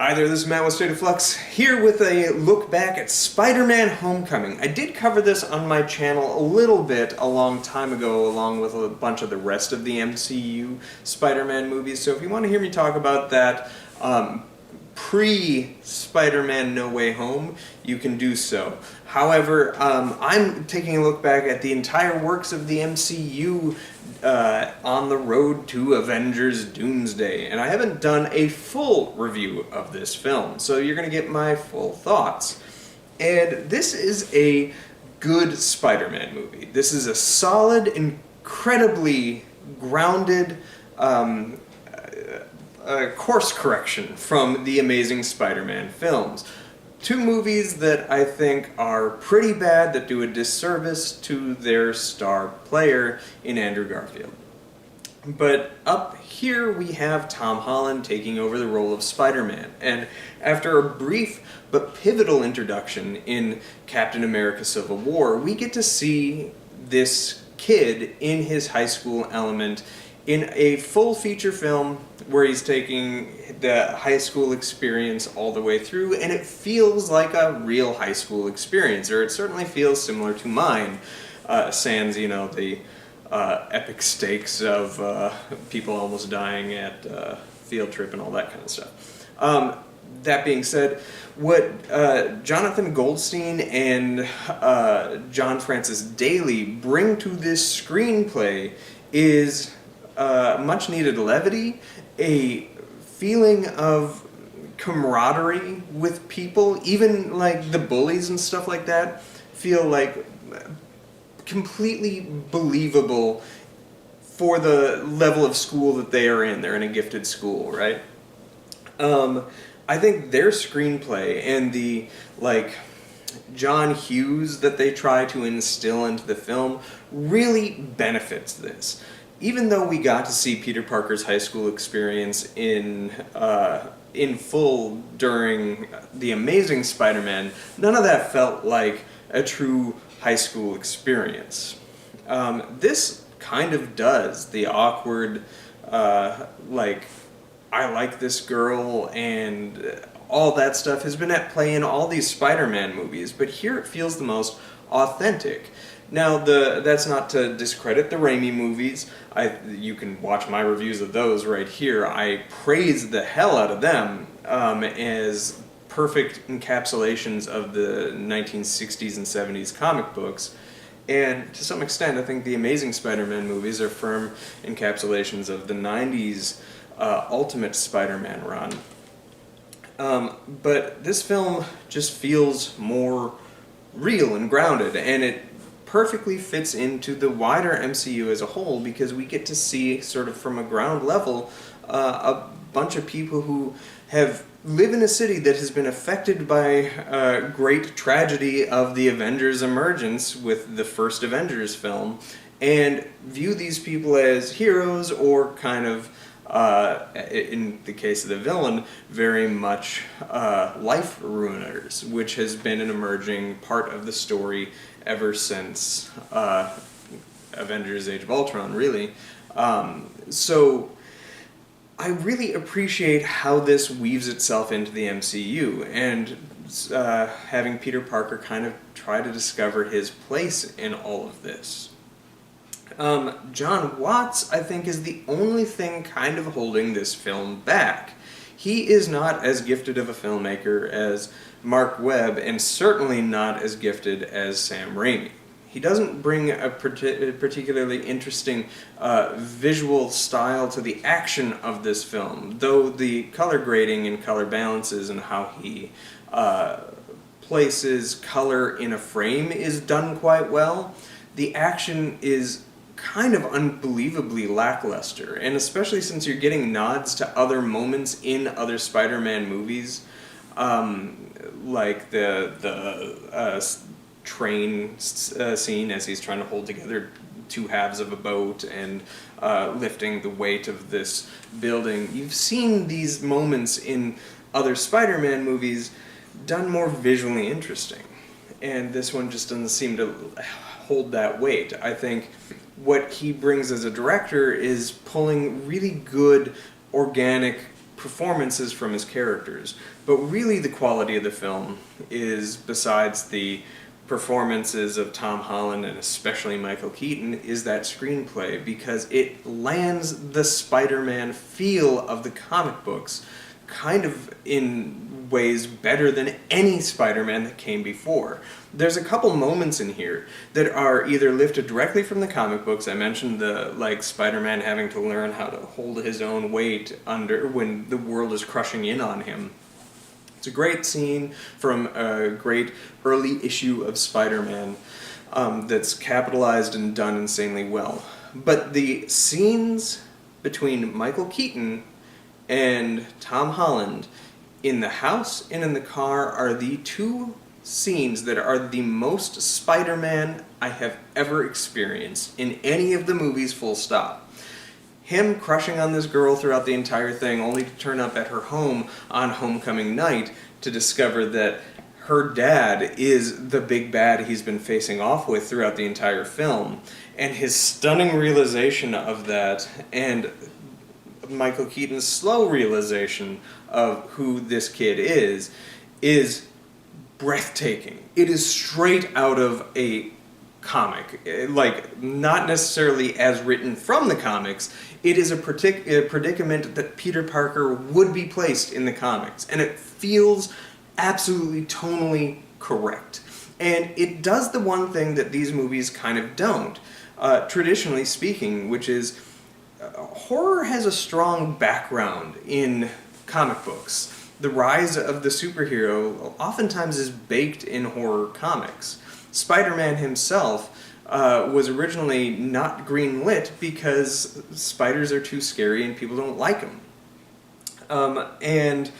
Hi there, this is Matt with State of Flux, here with a look back at Spider-Man Homecoming. I did cover this on my channel a little bit a long time ago, along with a bunch of the rest of the MCU Spider-Man movies, so if you want to hear me talk about that pre-Spider-Man No Way Home, you can do so. However, I'm taking a look back at the entire works of the MCU on the road to Avengers Doomsday, and I haven't done a full review of this film, so you're going to get my full thoughts. And this is a good Spider-Man movie. This is a solid, incredibly grounded course correction from the Amazing Spider-Man films. Two movies that I think are pretty bad, that do a disservice to their star player in Andrew Garfield. But up here we have Tom Holland taking over the role of Spider-Man, and after a brief but pivotal introduction in Captain America Civil War, we get to see this kid in his high school element in a full feature film where he's taking the high school experience all the way through, and it feels like a real high school experience, or it certainly feels similar to mine, sans, the epic stakes of people almost dying at field trip and all that kind of stuff. That being said, what Jonathan Goldstein and John Francis Daley bring to this screenplay is much needed levity, a feeling of camaraderie with people, even like the bullies and stuff like that feel like completely believable for the level of school that they are in. They're in a gifted school, right? I think their screenplay and the John Hughes that they try to instill into the film really benefits this. Even though we got to see Peter Parker's high school experience in full during The Amazing Spider-Man, none of that felt like a true high school experience. This kind of does. The awkward, I like this girl and all that stuff has been at play in all these Spider-Man movies, but here it feels the most authentic. Now, that's not to discredit the Raimi movies. You can watch my reviews of those right here. I praise the hell out of them as perfect encapsulations of the 1960s and 70s comic books. And to some extent, I think the Amazing Spider-Man movies are firm encapsulations of the 90s Ultimate Spider-Man run. But this film just feels more real and grounded, and it perfectly fits into the wider MCU as a whole, because we get to see, sort of from a ground level, a bunch of people who live in a city that has been affected by great tragedy of the Avengers' emergence with the first Avengers film, and view these people as heroes or kind of, in the case of the villain, very much life ruiners, which has been an emerging part of the story ever since Avengers Age of Ultron, really. So I really appreciate how this weaves itself into the MCU, and having Peter Parker kind of try to discover his place in all of this. John Watts, I think, is the only thing kind of holding this film back. He is not as gifted of a filmmaker as Mark Webb, and certainly not as gifted as Sam Raimi. He doesn't bring a particularly interesting visual style to the action of this film, though the color grading and color balances and how he places color in a frame is done quite well. The action is kind of unbelievably lackluster, and especially since you're getting nods to other moments in other Spider-Man movies, like the train scene as he's trying to hold together two halves of a boat and lifting the weight of this building. You've seen these moments in other Spider-Man movies done more visually interesting, and this one just doesn't seem to hold that weight. I think what he brings as a director is pulling really good, organic performances from his characters. But really the quality of the film is, besides the performances of Tom Holland and especially Michael Keaton, is that screenplay, because it lands the Spider-Man feel of the comic books kind of in ways better than any Spider-Man that came before. There's a couple moments in here that are either lifted directly from the comic books. I mentioned the Spider-Man having to learn how to hold his own weight under when the world is crushing in on him. It's a great scene from a great early issue of Spider-Man that's capitalized and done insanely well. But the scenes between Michael Keaton and Tom Holland in the house and in the car are the two scenes that are the most Spider-Man I have ever experienced in any of the movies, full stop. Him crushing on this girl throughout the entire thing, only to turn up at her home on homecoming night to discover that her dad is the big bad he's been facing off with throughout the entire film. And his stunning realization of that, and Michael Keaton's slow realization of who this kid is breathtaking. It is straight out of a comic. Not necessarily as written from the comics. It is a predicament that Peter Parker would be placed in the comics. And it feels absolutely tonally correct. And it does the one thing that these movies kind of don't, traditionally speaking, which is horror has a strong background in comic books. The rise of the superhero oftentimes is baked in horror comics. Spider-Man himself was originally not green-lit because spiders are too scary and people don't like them. And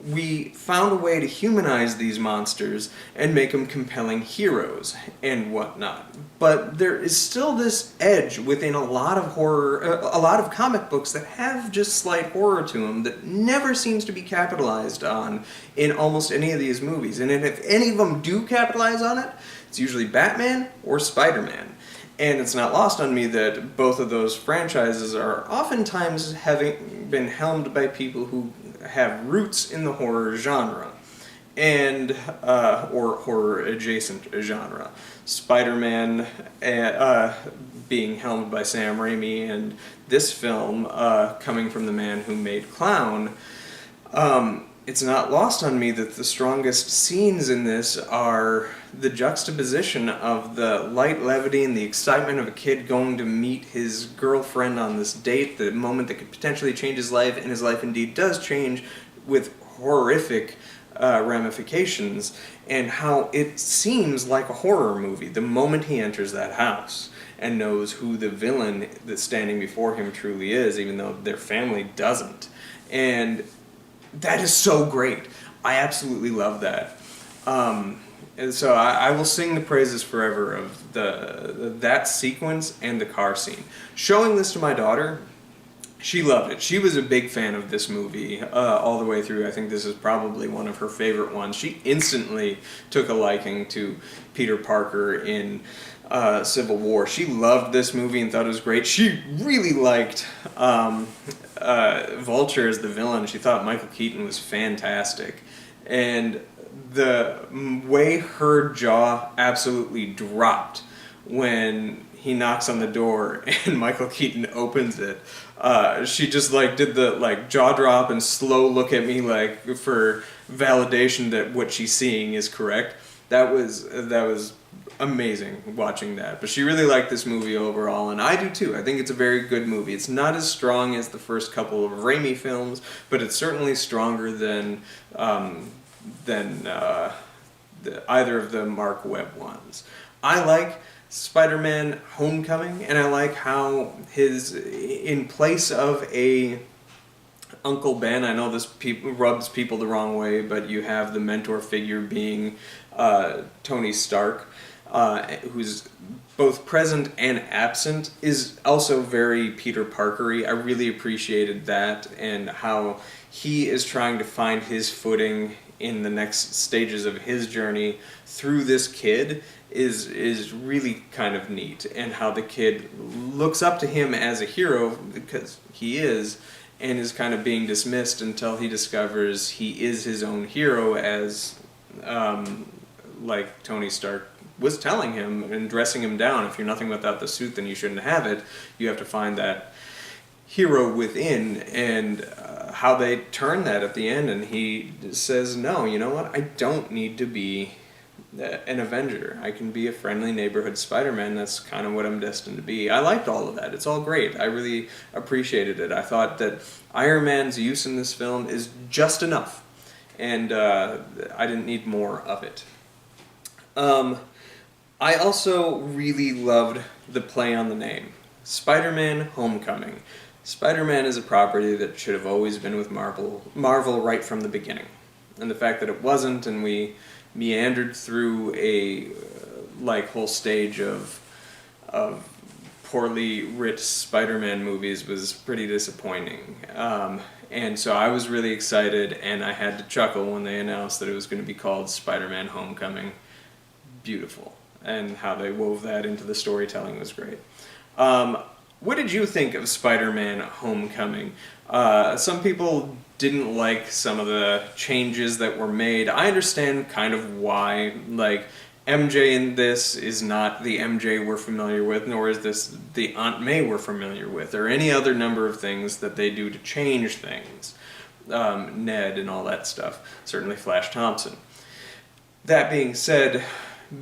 we found a way to humanize these monsters and make them compelling heroes and whatnot. But there is still this edge within a lot of horror, a lot of comic books that have just slight horror to them that never seems to be capitalized on in almost any of these movies. And if any of them do capitalize on it, it's usually Batman or Spider-Man. And it's not lost on me that both of those franchises are oftentimes having been helmed by people who have roots in the horror genre, and or horror adjacent genre. Spider-Man being helmed by Sam Raimi, and this film coming from the man who made Clown. It's not lost on me that the strongest scenes in this are the juxtaposition of the light levity and the excitement of a kid going to meet his girlfriend on this date, the moment that could potentially change his life, and his life indeed does change with horrific ramifications, and how it seems like a horror movie the moment he enters that house and knows who the villain that's standing before him truly is, even though their family doesn't. And that is so great. I absolutely love that. And so I will sing the praises forever of that sequence and the car scene. Showing this to my daughter, she loved it. She was a big fan of this movie all the way through. I think this is probably one of her favorite ones. She instantly took a liking to Peter Parker in Civil War. She loved this movie and thought it was great. She really liked Vulture as the villain. She thought Michael Keaton was fantastic. And the way her jaw absolutely dropped when he knocks on the door and Michael Keaton opens it, she just did the jaw drop and slow look at me for validation that what she's seeing is correct. That was amazing watching that. But she really liked this movie overall, and I do too. I think it's a very good movie. It's not as strong as the first couple of Raimi films, but it's certainly stronger than either of the Mark Webb ones. I like Spider-Man Homecoming, and I like how in place of a Uncle Ben, I know this rubs people the wrong way, but you have the mentor figure being Tony Stark, who's both present and absent, is also very Peter Parker-y. I really appreciated that, and how he is trying to find his footing in the next stages of his journey through this kid is really kind of neat, and how the kid looks up to him as a hero, because he is, and is kind of being dismissed until he discovers he is his own hero, as like Tony Stark was telling him and dressing him down. If you're nothing without the suit, then you shouldn't have it. You have to find that hero within, and how they turn that at the end, and he says, no, you know what, I don't need to be an Avenger. I can be a friendly neighborhood Spider-Man. That's kind of what I'm destined to be. I liked all of that. It's all great. I really appreciated it. I thought that Iron Man's use in this film is just enough, and I didn't need more of it. I also really loved the play on the name. Spider-Man Homecoming. Spider-Man is a property that should have always been with Marvel right from the beginning. And the fact that it wasn't, and we meandered through a whole stage of poorly writ Spider-Man movies was pretty disappointing. And so I was really excited, and I had to chuckle when they announced that it was going to be called Spider-Man Homecoming. Beautiful. And how they wove that into the storytelling was great. What did you think of Spider-Man Homecoming? Some people didn't like some of the changes that were made. I understand kind of why. Like, MJ in this is not the MJ we're familiar with, nor is this the Aunt May we're familiar with, or any other number of things that they do to change things. Ned and all that stuff. Certainly Flash Thompson. That being said,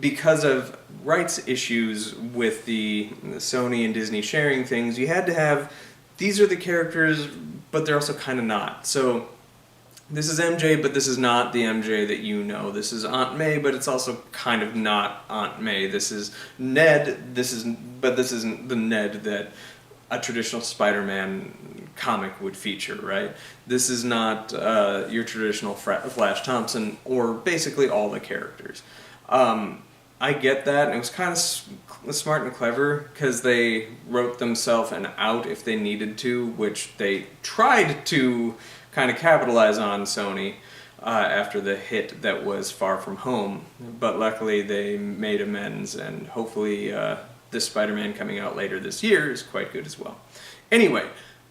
because of rights issues with the Sony and Disney sharing things, you had to have, these are the characters, but they're also kind of not. So this is MJ, but this is not the MJ that you know. This is Aunt May, but it's also kind of not Aunt May. This is Ned, but this isn't the Ned that a traditional Spider-Man comic would feature, right? This is not your traditional Flash Thompson, or basically all the characters. I get that, and it was kind of smart and clever, because they wrote themselves an out if they needed to, which they tried to kind of capitalize on, Sony, after the hit that was Far From Home. But luckily they made amends, and hopefully this Spider-Man coming out later this year is quite good as well. Anyway,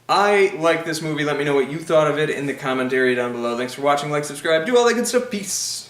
I like this movie. Let me know what you thought of it in the comment area down below. Thanks for watching, like, subscribe, do all that good stuff. Peace!